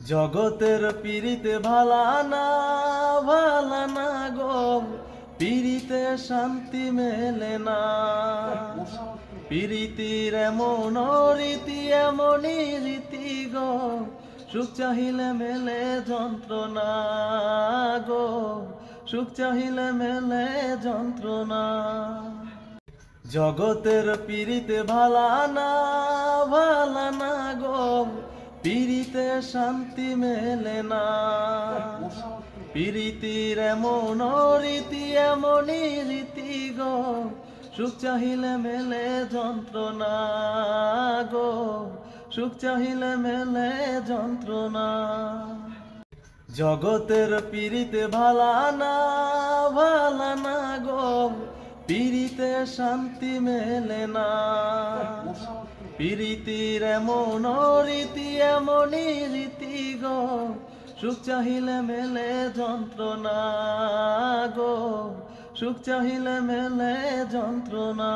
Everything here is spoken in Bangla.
জগতের পীড়িতে ভালানা ভালানা গো, পীড়িতে শান্তি মেলে না। পীড়িতির এমন রীতি এমনই রীতি গো, সুখ চাহিলে মেলে যন্ত্রণা গো, সুখ চাহিলে মেলে যন্ত্রণা। জগতের পীড়িতে ভালানা ভালানা গো, পীড়িতে শান্তি মেলে না। পীড়িতির এমন রীতি এমনই রীতি গো, সুখ চাহিলে মেলে যন্ত্রণা গো, সুখ চাহিলে মেলে যন্ত্রণা। জগতের পীড়িতে ভালানা ভালানা গো, পীড়িতে শান্তি মেলে না। পীড়িতির এমন রীতি এমনই রীতি গো, সুখ চাহিলে মেলে যন্ত্রণা গো, সুখ চাহিলে মেলে যন্ত্রণা।